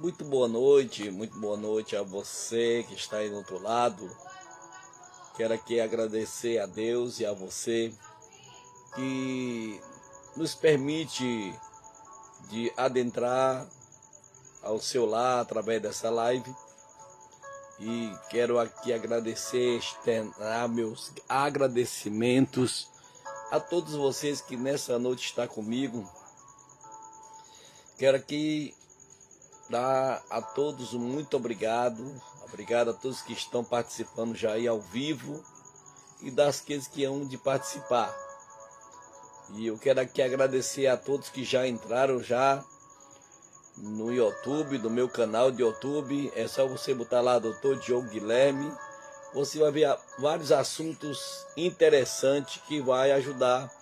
Muito boa noite a você que está aí do outro lado. Quero aqui agradecer a Deus e a você que nos permite de adentrar ao seu lar através dessa live. E quero aqui agradecer, externar meus agradecimentos a todos vocês que nessa noite estão comigo. Quero aqui dar a todos muito obrigado a todos que estão participando já aí ao vivo e daqueles que hão de participar. E eu quero aqui agradecer a todos que já entraram já no YouTube, no meu canal de YouTube. É só você botar lá Dr. Diogo Guilherme. Você vai ver vários assuntos interessantes que vai ajudar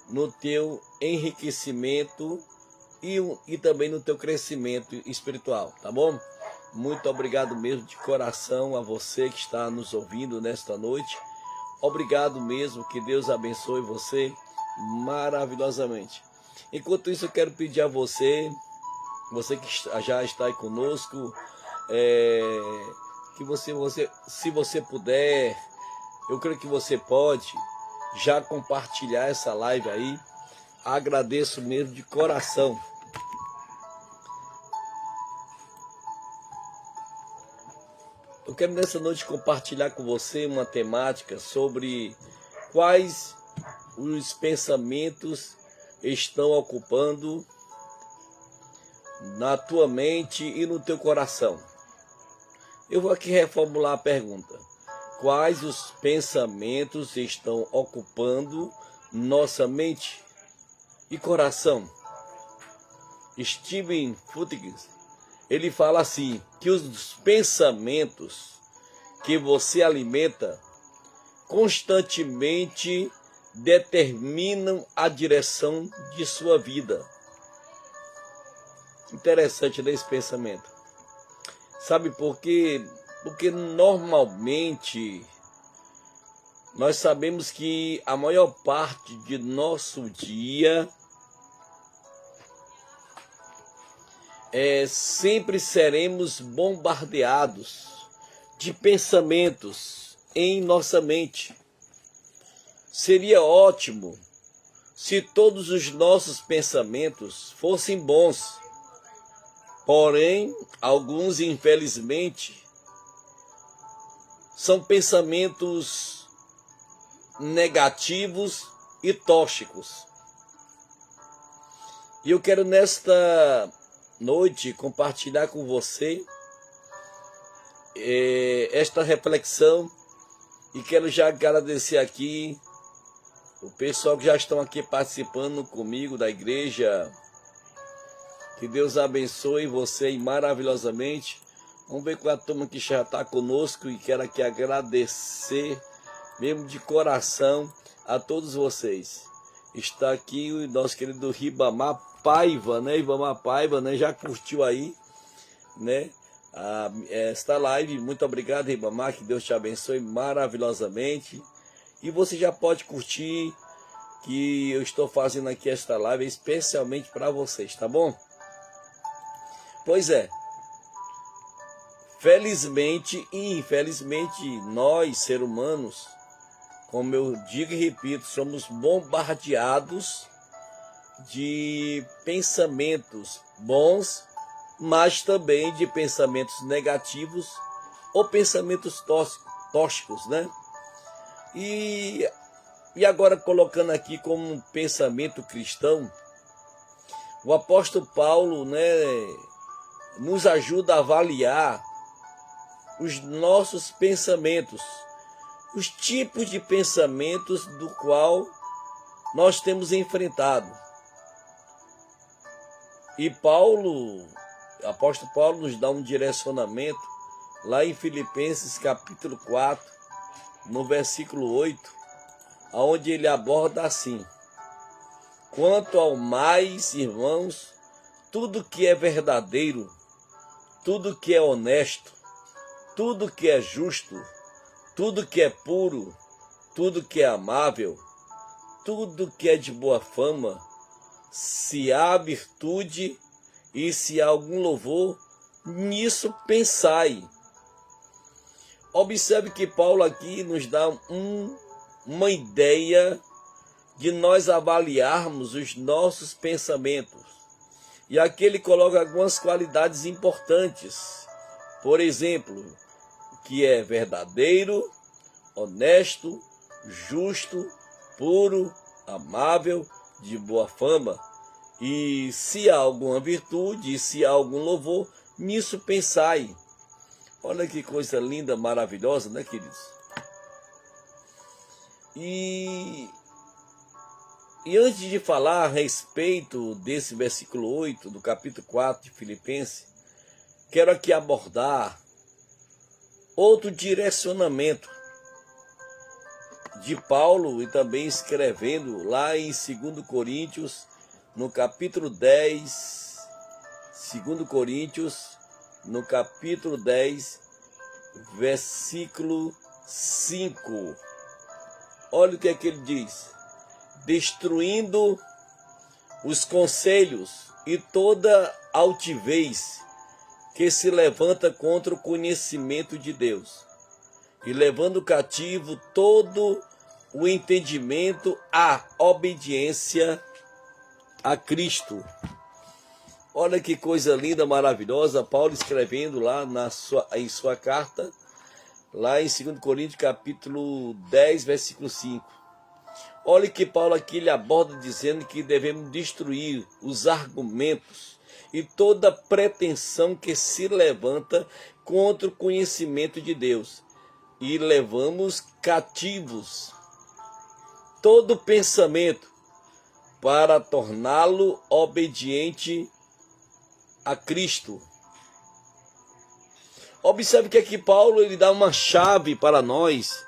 no teu enriquecimento e também no teu crescimento espiritual, tá bom? Muito obrigado mesmo de coração a você que está nos ouvindo nesta noite. Obrigado mesmo, que Deus abençoe você maravilhosamente. Enquanto isso, eu quero pedir a você que já está aí conosco, que você, se você puder, eu creio que você pode já compartilhar essa live aí. Agradeço mesmo de coração. Eu quero nessa noite compartilhar com você uma temática sobre quais os pensamentos estão ocupando na tua mente e no teu coração. Eu vou aqui reformular a pergunta. Quais os pensamentos estão ocupando nossa mente e coração? Stephen Furtick, ele fala assim, que os pensamentos que você alimenta constantemente determinam a direção de sua vida. Interessante desse pensamento. Sabe por quê? Porque normalmente nós sabemos que a maior parte de nosso dia sempre seremos bombardeados de pensamentos em nossa mente. Seria ótimo se todos os nossos pensamentos fossem bons, porém, alguns, infelizmente, são pensamentos negativos e tóxicos. E eu quero nesta noite compartilhar com você esta reflexão, e quero já agradecer aqui o pessoal que já estão aqui participando comigo da igreja. Que Deus abençoe você maravilhosamente. Vamos ver com a turma que já está conosco, e quero aqui agradecer mesmo de coração a todos vocês. Está aqui o nosso querido Ribamar Paiva, né? Ribamar Paiva, né? Já curtiu aí, né? Esta live. Muito obrigado, Ribamar, que Deus te abençoe maravilhosamente. E você já pode curtir, que eu estou fazendo aqui esta live especialmente para vocês, tá bom? Pois é, felizmente e infelizmente, nós, seres humanos, como eu digo e repito, somos bombardeados de pensamentos bons, mas também de pensamentos negativos ou pensamentos tóxicos, né? E agora, colocando aqui como um pensamento cristão, o apóstolo Paulo, né, nos ajuda a avaliar os nossos pensamentos, os tipos de pensamentos do qual nós temos enfrentado. E apóstolo Paulo nos dá um direcionamento lá em Filipenses capítulo 4, no versículo 8, onde ele aborda assim: quanto ao mais, irmãos, tudo que é verdadeiro, tudo que é honesto, tudo que é justo, tudo que é puro, tudo que é amável, tudo que é de boa fama, se há virtude e se há algum louvor, nisso pensai. Observe que Paulo aqui nos dá uma ideia de nós avaliarmos os nossos pensamentos. E aqui ele coloca algumas qualidades importantes. Por exemplo, que é verdadeiro, honesto, justo, puro, amável, de boa fama. E se há alguma virtude, se há algum louvor, nisso pensai. Olha que coisa linda, maravilhosa, né, queridos? E antes de falar a respeito desse versículo 8 do capítulo 4 de Filipenses, quero aqui abordar outro direcionamento de Paulo e também escrevendo lá em 2 Coríntios, no capítulo 10, 2 Coríntios, no capítulo 10, versículo 5. Olha o que é que ele diz: destruindo os conselhos e toda altivez que se levanta contra o conhecimento de Deus, e levando cativo todo o entendimento à obediência a Cristo. Olha que coisa linda, maravilhosa, Paulo escrevendo lá em sua carta, lá em 2 Coríntios capítulo 10, versículo 5. Olha que Paulo aqui ele aborda dizendo que devemos destruir os argumentos e toda pretensão que se levanta contra o conhecimento de Deus. E levamos cativos todo pensamento para torná-lo obediente a Cristo. Observe que aqui Paulo ele dá uma chave para nós,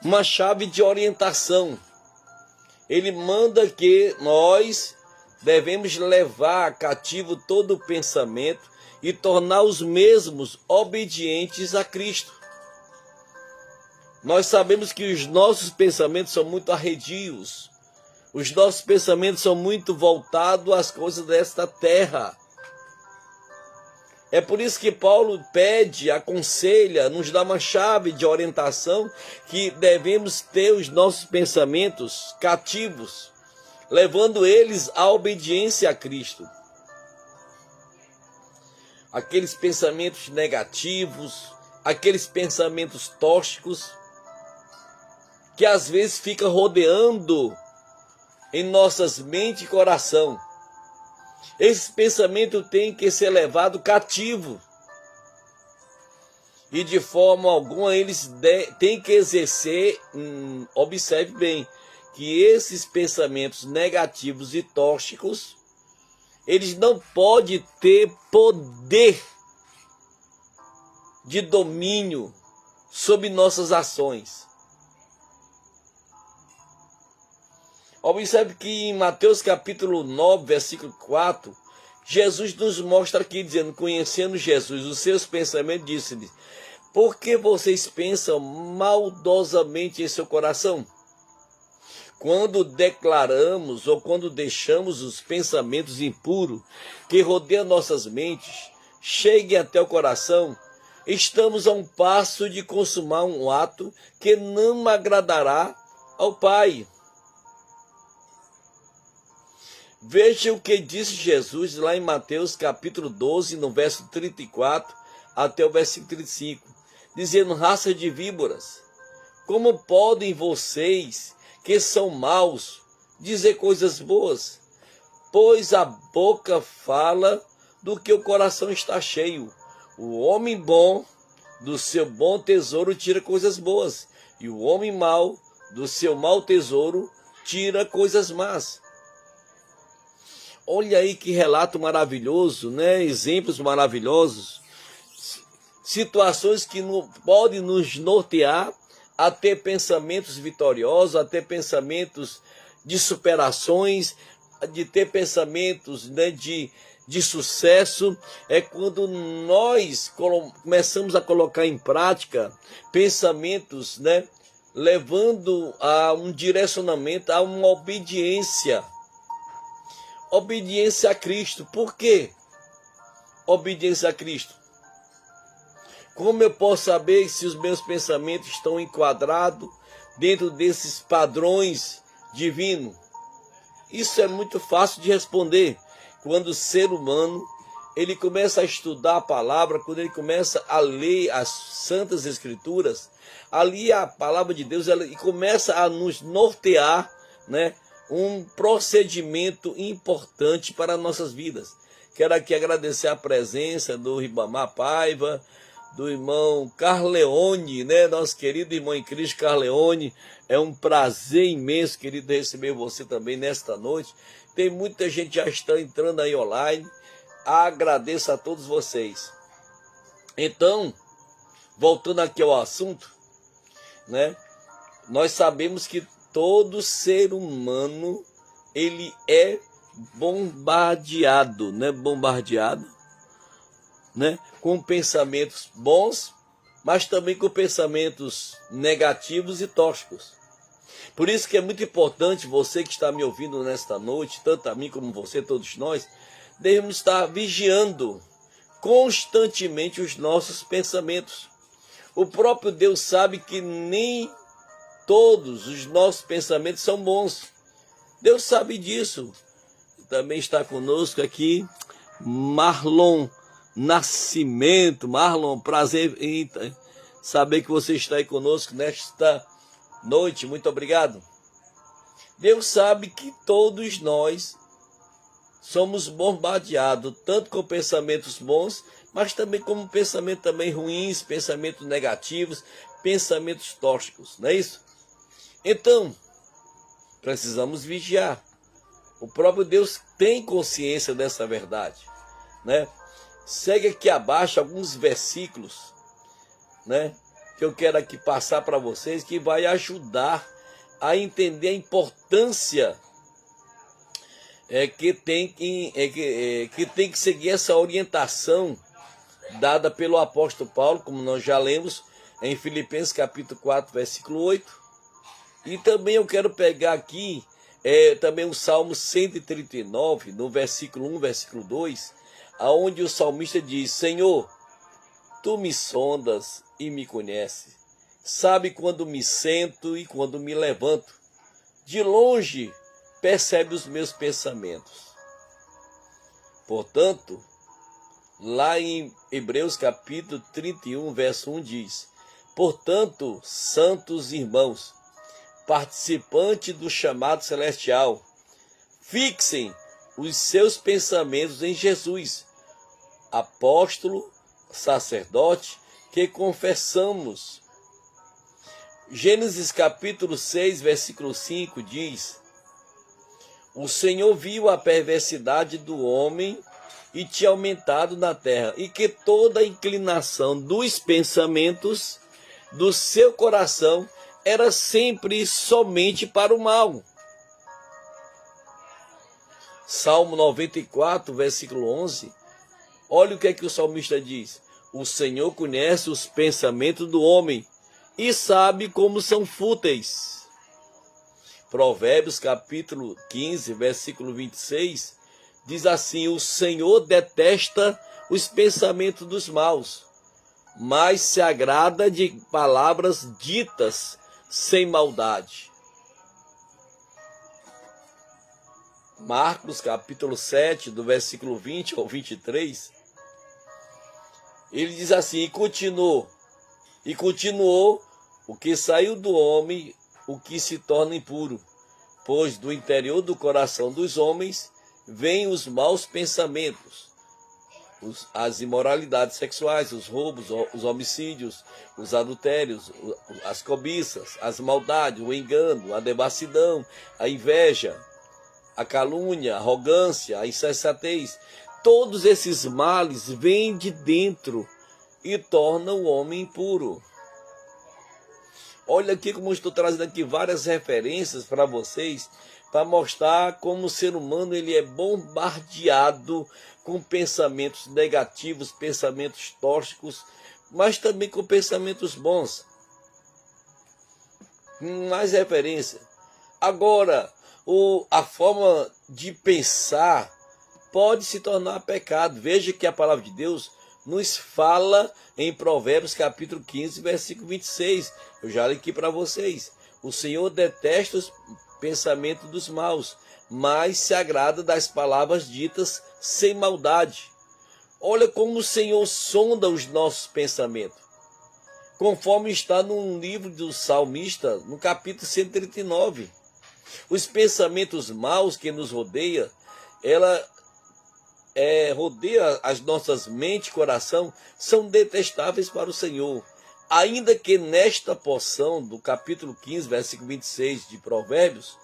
uma chave de orientação. Ele manda que nós devemos levar cativo todo o pensamento e tornar os mesmos obedientes a Cristo. Nós sabemos que os nossos pensamentos são muito arredios. Os nossos pensamentos são muito voltados às coisas desta terra. É por isso que Paulo pede, aconselha, nos dá uma chave de orientação que devemos ter os nossos pensamentos cativos, levando eles à obediência a Cristo. Aqueles pensamentos negativos, aqueles pensamentos tóxicos, que às vezes ficam rodeando em nossas mentes e coração. Esse pensamento tem que ser levado cativo. E de forma alguma eles têm que exercer, observe bem, que esses pensamentos negativos e tóxicos, eles não podem ter poder de domínio sobre nossas ações. Observe que em Mateus capítulo 9, versículo 4, Jesus nos mostra aqui, dizendo, conhecendo Jesus, os seus pensamentos, disse-lhes: por que vocês pensam maldosamente em seu coração? Quando declaramos ou quando deixamos os pensamentos impuros que rodeiam nossas mentes cheguem até o coração, estamos a um passo de consumar um ato que não agradará ao Pai. Veja o que disse Jesus lá em Mateus capítulo 12, no verso 34 até o versículo 35, dizendo: raça de víboras, como podem vocês, que são maus, dizer coisas boas? Pois a boca fala do que o coração está cheio. O homem bom do seu bom tesouro tira coisas boas, e o homem mau do seu mau tesouro tira coisas más. Olha aí que relato maravilhoso, né? Exemplos maravilhosos, situações que podem nos nortear a ter pensamentos vitoriosos, a ter pensamentos de superações, de ter pensamentos, né, de sucesso. É quando nós começamos a colocar em prática pensamentos, né, levando a um direcionamento, a uma obediência. Obediência a Cristo. Por quê? Obediência a Cristo. Como eu posso saber se os meus pensamentos estão enquadrados dentro desses padrões divinos? Isso é muito fácil de responder. Quando o ser humano ele começa a estudar a palavra, quando ele começa a ler as Santas Escrituras, ali a palavra de Deus ela começa a nos nortear, né, um procedimento importante para nossas vidas. Quero aqui agradecer a presença do Ribamar Paiva, do irmão Carleone, né? Nosso querido irmão em Cristo Carleone. É um prazer imenso, querido, receber você também nesta noite. Tem muita gente já está entrando aí online. Agradeço a todos vocês. Então, voltando aqui ao assunto, né? Nós sabemos que todo ser humano ele é bombardeado, né? Né? Com pensamentos bons, mas também com pensamentos negativos e tóxicos. Por isso que é muito importante você que está me ouvindo nesta noite, tanto a mim como você, todos nós, devemos estar vigiando constantemente os nossos pensamentos. O próprio Deus sabe que nem todos os nossos pensamentos são bons. Deus sabe disso. Também está conosco aqui Marlon Nascimento. Marlon, prazer em saber que você está aí conosco nesta noite. Muito obrigado. Deus sabe que todos nós somos bombardeados, tanto com pensamentos bons, mas também com pensamentos também ruins, pensamentos negativos, pensamentos tóxicos, não é isso? Então, precisamos vigiar. O próprio Deus tem consciência dessa verdade, né? Segue aqui abaixo alguns versículos, né, que eu quero aqui passar para vocês, que vai ajudar a entender a importância que tem que seguir essa orientação dada pelo apóstolo Paulo, como nós já lemos em Filipenses capítulo 4, versículo 8. E também eu quero pegar aqui também o Salmo 139, no versículo 1, versículo 2, aonde o salmista diz: Senhor, tu me sondas e me conheces, sabe quando me sento e quando me levanto, de longe percebe os meus pensamentos. Portanto, lá em Hebreus capítulo 31, verso 1 diz: portanto, santos irmãos, participantes do chamado celestial, fixem os seus pensamentos em Jesus, apóstolo, sacerdote, que confessamos. Gênesis capítulo 6, versículo 5 diz: o Senhor viu a perversidade do homem e tinha aumentado na terra, e que toda a inclinação dos pensamentos do seu coração era sempre somente para o mal. Salmo 94, versículo 11. Olha o que é que o salmista diz: o Senhor conhece os pensamentos do homem e sabe como são fúteis. Provérbios capítulo 15, versículo 26, diz assim: o Senhor detesta os pensamentos dos maus, mas se agrada de palavras ditas sem maldade. Marcos capítulo 7, do versículo 20 ao 23, ele diz assim: e continuou, o que saiu do homem, o que se torna impuro, pois do interior do coração dos homens vêm os maus pensamentos, as imoralidades sexuais, os roubos, os homicídios, os adultérios, as cobiças, as maldades, o engano, a devassidão, a inveja, a calúnia, a arrogância, a insensatez. Todos esses males vêm de dentro e tornam o homem impuro. Olha aqui como eu estou trazendo aqui várias referências para vocês, para mostrar como o ser humano ele é bombardeado com pensamentos negativos, pensamentos tóxicos, mas também com pensamentos bons. Mais referência. Agora, a forma de pensar pode se tornar pecado. Veja que a palavra de Deus nos fala em Provérbios capítulo 15, versículo 26. Eu já li aqui para vocês. O Senhor detesta os pensamentos dos maus, mas se agrada das palavras ditas sem maldade. Olha como o Senhor sonda os nossos pensamentos. Conforme está no livro do salmista, no capítulo 139. Os pensamentos maus que nos rodeiam, ela rodeia as nossas mentes e coração, são detestáveis para o Senhor. Ainda que nesta porção do capítulo 15, versículo 26 de Provérbios,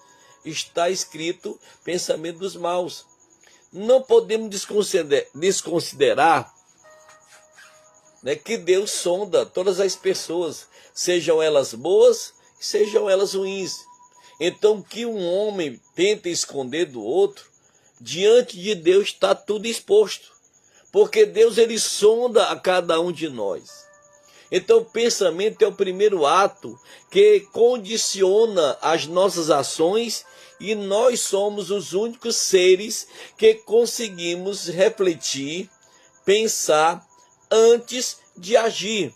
está escrito pensamento dos maus. Não podemos desconsiderar, que Deus sonda todas as pessoas, sejam elas boas, sejam elas ruins. Então, que um homem tenta esconder do outro, diante de Deus está tudo exposto, porque Deus ele sonda a cada um de nós. Então o pensamento é o primeiro ato que condiciona as nossas ações e nós somos os únicos seres que conseguimos refletir, pensar antes de agir.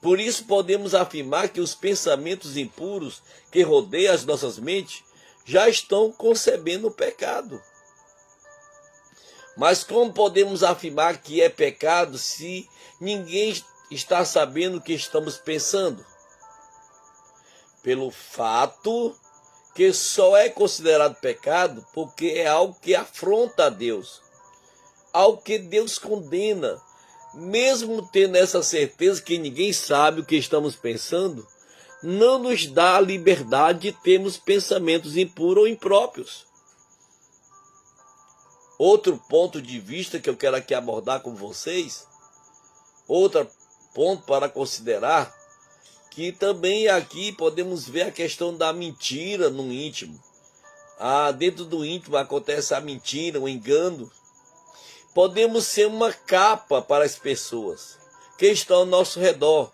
Por isso podemos afirmar que os pensamentos impuros que rodeiam as nossas mentes já estão concebendo o pecado. Mas como podemos afirmar que é pecado se ninguém está sabendo o que estamos pensando? Pelo fato que só é considerado pecado porque é algo que afronta a Deus, algo que Deus condena. Mesmo tendo essa certeza que ninguém sabe o que estamos pensando, não nos dá a liberdade de termos pensamentos impuros ou impróprios. Outro ponto de vista que eu quero aqui abordar com vocês, outro ponto para considerar, que também aqui podemos ver a questão da mentira no íntimo. Dentro do íntimo acontece a mentira, o engano. Podemos ser uma capa para as pessoas que estão ao nosso redor,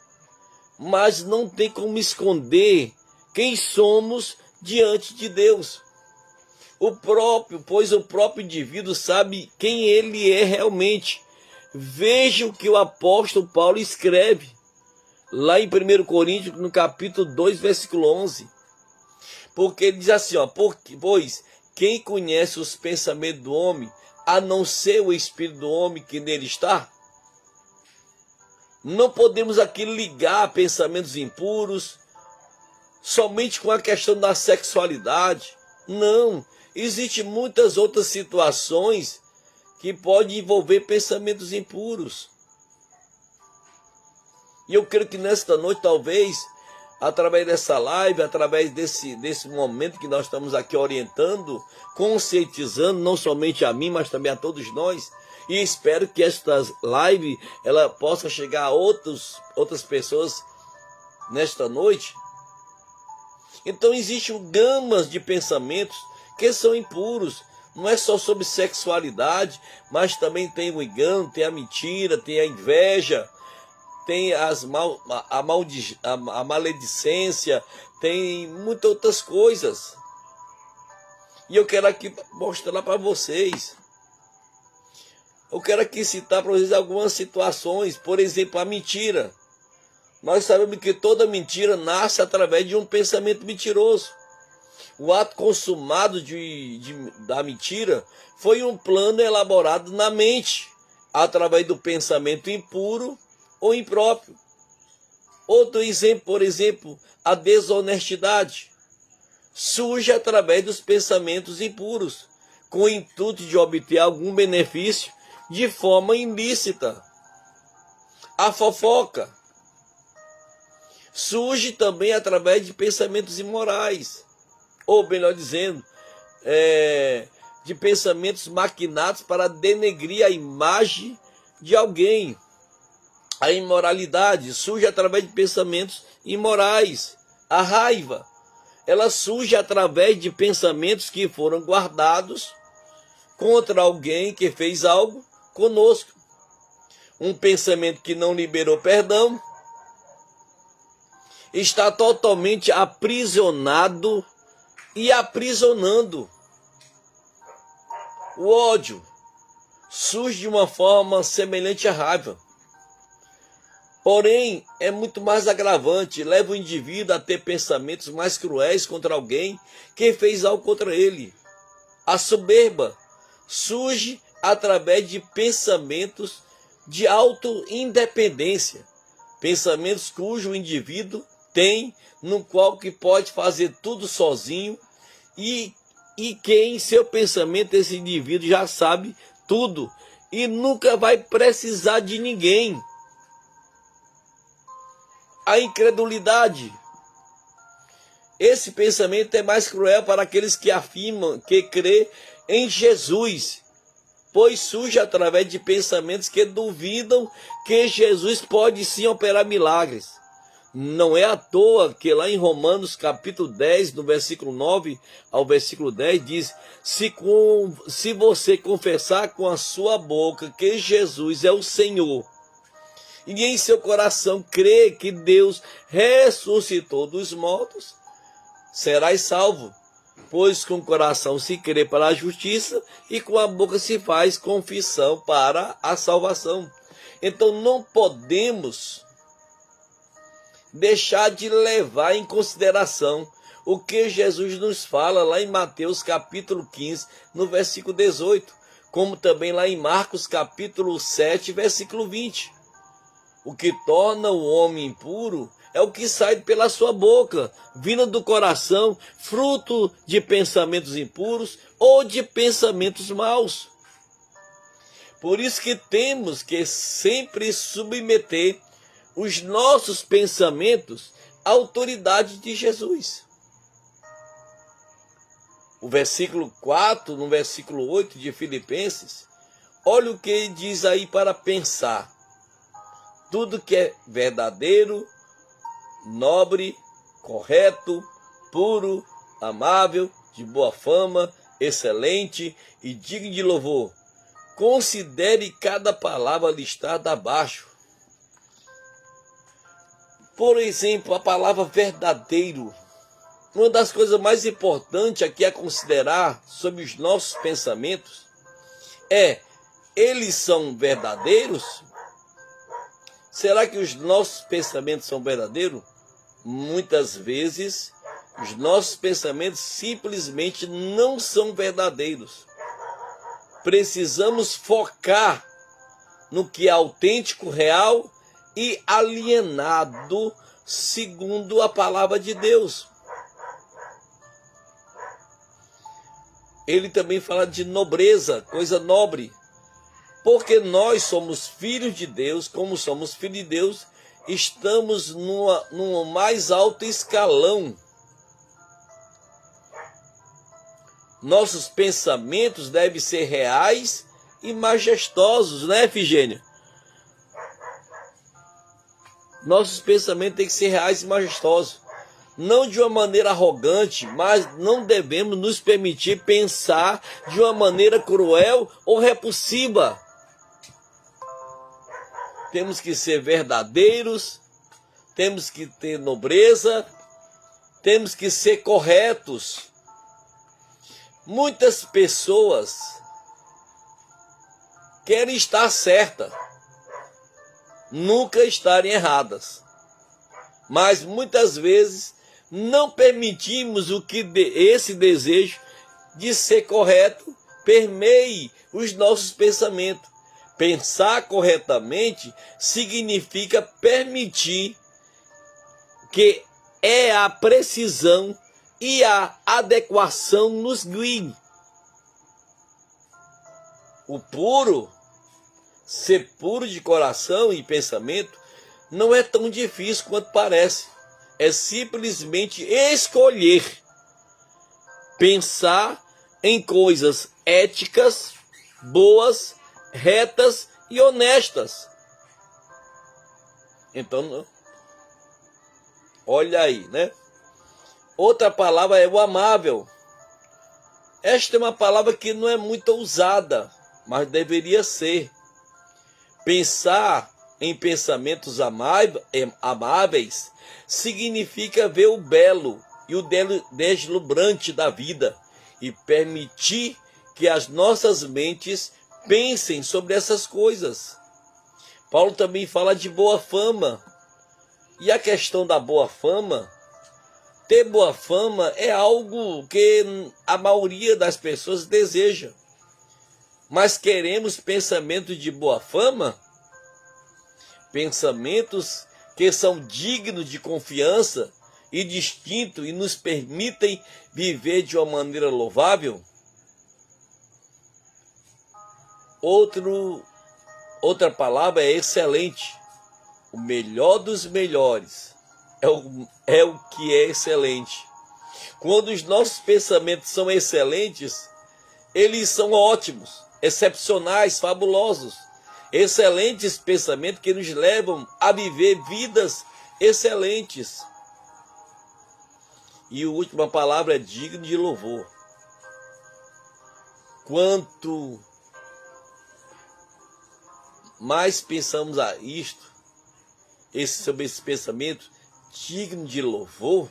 mas não tem como esconder quem somos diante de Deus. Pois o próprio indivíduo sabe quem ele é realmente. Veja o que o apóstolo Paulo escreve lá em 1 Coríntios, no capítulo 2, versículo 11. Porque ele diz assim, pois quem conhece os pensamentos do homem, a não ser o espírito do homem que nele está? Não podemos aqui ligar pensamentos impuros somente com a questão da sexualidade. Não, existem muitas outras situações que podem envolver pensamentos impuros. E eu creio que nesta noite, talvez, através dessa live, através desse momento que nós estamos aqui orientando, conscientizando, não somente a mim, mas também a todos nós, e espero que esta live ela possa chegar a outras pessoas nesta noite. Então existem gamas de pensamentos que são impuros. Não é só sobre sexualidade, mas também tem o engano, tem a mentira, tem a inveja, tem a maledicência, tem muitas outras coisas. E eu quero aqui mostrar para vocês. Eu quero aqui citar para vocês algumas situações. Por exemplo, a mentira. Nós sabemos que toda mentira nasce através de um pensamento mentiroso. O ato consumado da mentira foi um plano elaborado na mente, através do pensamento impuro ou impróprio. Outro exemplo, por exemplo, a desonestidade. Surge através dos pensamentos impuros, com o intuito de obter algum benefício de forma ilícita. A fofoca surge também através de pensamentos imorais, ou melhor dizendo, de pensamentos maquinados para denegrir a imagem de alguém. A imoralidade surge através de pensamentos imorais. A raiva, ela surge através de pensamentos que foram guardados contra alguém que fez algo conosco. Um pensamento que não liberou perdão está totalmente aprisionado e aprisionando. O ódio surge de uma forma semelhante à raiva. Porém, é muito mais agravante, leva o indivíduo a ter pensamentos mais cruéis contra alguém que fez algo contra ele. A soberba surge através de pensamentos de auto-independência, pensamentos cujo indivíduo tem, no qual que pode fazer tudo sozinho e que em seu pensamento esse indivíduo já sabe tudo e nunca vai precisar de ninguém. A incredulidade. Esse pensamento é mais cruel para aqueles que afirmam que crê em Jesus, pois surge através de pensamentos que duvidam que Jesus pode sim operar milagres. Não é à toa que lá em Romanos capítulo 10, no versículo 9 ao versículo 10, diz: se você confessar com a sua boca que Jesus é o Senhor, e em seu coração crer que Deus ressuscitou dos mortos, serás salvo. Pois com o coração se crê para a justiça e com a boca se faz confissão para a salvação. Então não podemos deixar de levar em consideração o que Jesus nos fala lá em Mateus capítulo 15, no versículo 18, como também lá em Marcos capítulo 7, versículo 20. O que torna o homem impuro é o que sai pela sua boca, vindo do coração, fruto de pensamentos impuros ou de pensamentos maus. Por isso que temos que sempre submeter os nossos pensamentos à autoridade de Jesus. O versículo 4, no versículo 8 de Filipenses, olha o que ele diz aí para pensar. Tudo que é verdadeiro, nobre, correto, puro, amável, de boa fama, excelente e digno de louvor. Considere cada palavra listada abaixo. Por exemplo, a palavra verdadeiro. Uma das coisas mais importantes aqui a considerar sobre os nossos pensamentos é: eles são verdadeiros? Será que os nossos pensamentos são verdadeiros? Muitas vezes, os nossos pensamentos simplesmente não são verdadeiros. Precisamos focar no que é autêntico, real e alienado, segundo a palavra de Deus. Ele também fala de nobreza, coisa nobre. Porque nós somos filhos de Deus, como somos filhos de Deus, estamos num mais alto escalão. Nossos pensamentos devem ser reais e majestosos, né, Efigênia? Nossos pensamentos têm que ser reais e majestosos. Não de uma maneira arrogante, mas não devemos nos permitir pensar de uma maneira cruel ou repulsiva. Temos que ser verdadeiros, temos que ter nobreza, temos que ser corretos. Muitas pessoas querem estar certas, nunca estarem erradas. Mas muitas vezes não permitimos esse desejo de ser correto permeie os nossos pensamentos. Pensar corretamente significa permitir que a precisão e a adequação nos guiem. O puro ser puro de coração e pensamento não é tão difícil quanto parece. É simplesmente escolher pensar em coisas éticas, boas, retas e honestas. Então, olha aí, né? Outra palavra é o amável. Esta é uma palavra que não é muito usada, mas deveria ser. Pensar em pensamentos amáveis significa ver o belo e o deslumbrante da vida e permitir que as nossas mentes pensem sobre essas coisas. Paulo também fala de boa fama. E a questão da boa fama, ter boa fama é algo que a maioria das pessoas deseja. Mas queremos pensamentos de boa fama? Pensamentos que são dignos de confiança e distintos e nos permitem viver de uma maneira louvável? Outra palavra é excelente. O melhor dos melhores é o que é excelente. Quando os nossos pensamentos são excelentes, eles são ótimos, excepcionais, fabulosos. Excelentes pensamentos que nos levam a viver vidas excelentes. E a última palavra é digno de louvor. Quanto mais pensamos sobre esse pensamento digno de louvor,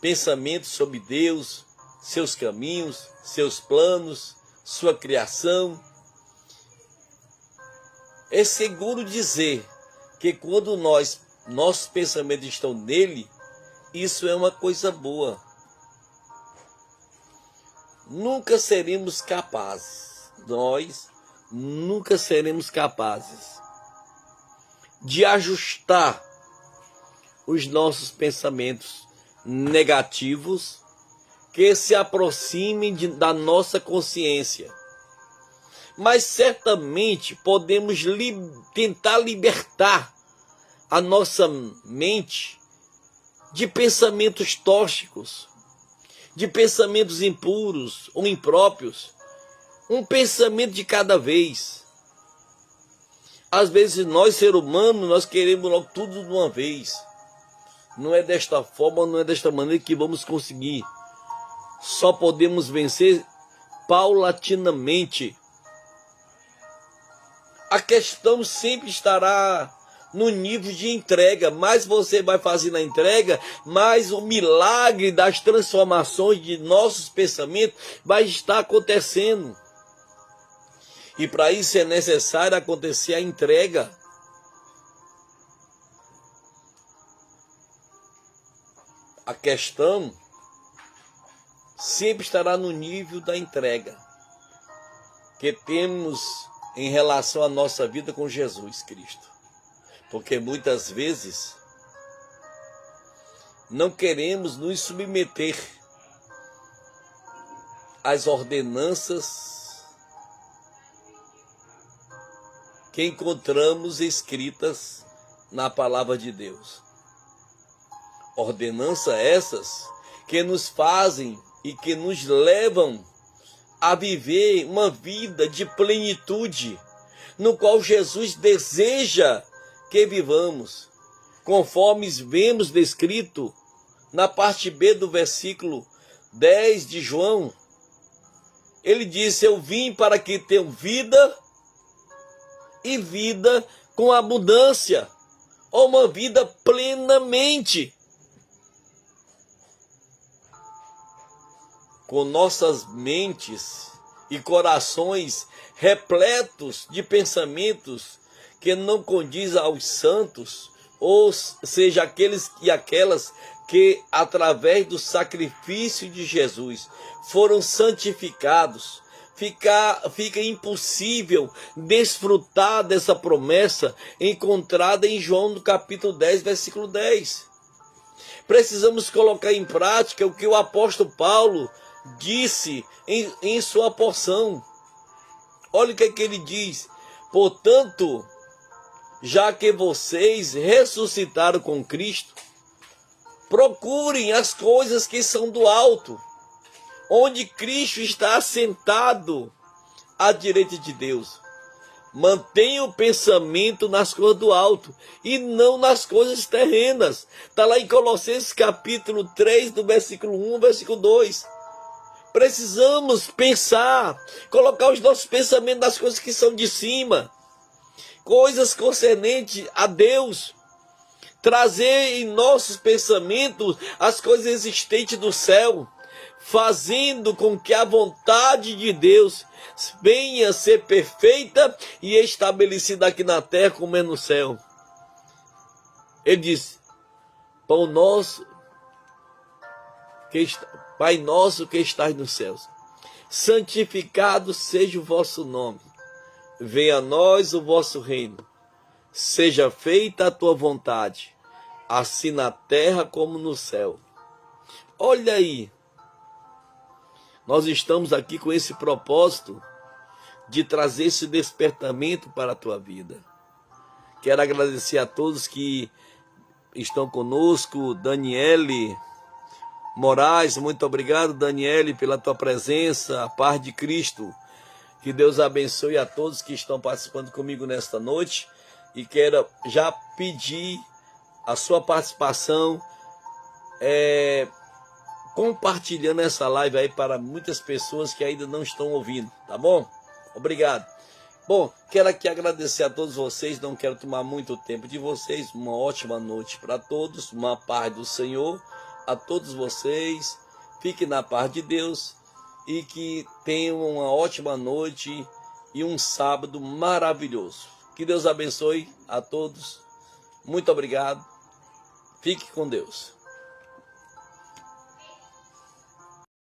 pensamento sobre Deus, seus caminhos, seus planos, sua criação, é seguro dizer que quando nossos pensamentos estão nele, isso é uma coisa boa. Nós nunca seremos capazes de ajustar os nossos pensamentos negativos que se aproximem da nossa consciência. Mas certamente podemos tentar libertar a nossa mente de pensamentos tóxicos, de pensamentos impuros ou impróprios, um pensamento de cada vez. Às vezes nós, seres humanos, nós queremos logo tudo de uma vez. Não é desta forma, não é desta maneira que vamos conseguir. Só podemos vencer paulatinamente. A questão sempre estará no nível de entrega. Mais você vai fazer na entrega, mais o milagre das transformações de nossos pensamentos vai estar acontecendo. E para isso é necessário acontecer a entrega. A questão sempre estará no nível da entrega que temos em relação à nossa vida com Jesus Cristo. Porque muitas vezes não queremos nos submeter às ordenanças que encontramos escritas na palavra de Deus. Ordenanças essas que nos fazem e que nos levam a viver uma vida de plenitude, no qual Jesus deseja que vivamos, conforme vemos descrito na parte B do versículo 10 de João. Ele disse: eu vim para que tenham vida e vida com abundância, ou uma vida plenamente. Com nossas mentes e corações repletos de pensamentos que não condizem aos santos, ou seja, aqueles e aquelas que, através do sacrifício de Jesus, foram santificados, fica impossível desfrutar dessa promessa encontrada em João no capítulo 10, versículo 10. Precisamos colocar em prática o que o apóstolo Paulo disse em sua porção. Olha o que ele diz: Portanto, já que vocês ressuscitaram com Cristo, procurem as coisas que são do alto, onde Cristo está assentado à direita de Deus. Mantenha o pensamento nas coisas do alto e não nas coisas terrenas. Está lá em Colossenses capítulo 3, do versículo 1, versículo 2. Precisamos pensar, colocar os nossos pensamentos nas coisas que são de cima, coisas concernentes a Deus. Trazer em nossos pensamentos as coisas existentes do céu, fazendo com que a vontade de Deus venha a ser perfeita e estabelecida aqui na terra como é no céu. Ele diz: Pai nosso que estás nos céus, santificado seja o vosso nome, venha a nós o vosso reino, seja feita a tua vontade, assim na terra como no céu. Olha aí, nós estamos aqui com esse propósito de trazer esse despertamento para a tua vida. Quero agradecer a todos que estão conosco. Daniele Moraes, muito obrigado, Daniele, pela tua presença. A paz de Cristo. Que Deus abençoe a todos que estão participando comigo nesta noite. E quero já pedir a sua participação, compartilhando essa live aí para muitas pessoas que ainda não estão ouvindo, tá bom? Obrigado. Bom, quero aqui agradecer a todos vocês, não quero tomar muito tempo de vocês. Uma ótima noite para todos, uma paz do Senhor a todos vocês. Fiquem na paz de Deus e que tenham uma ótima noite e um sábado maravilhoso. Que Deus abençoe a todos. Muito obrigado. Fique com Deus.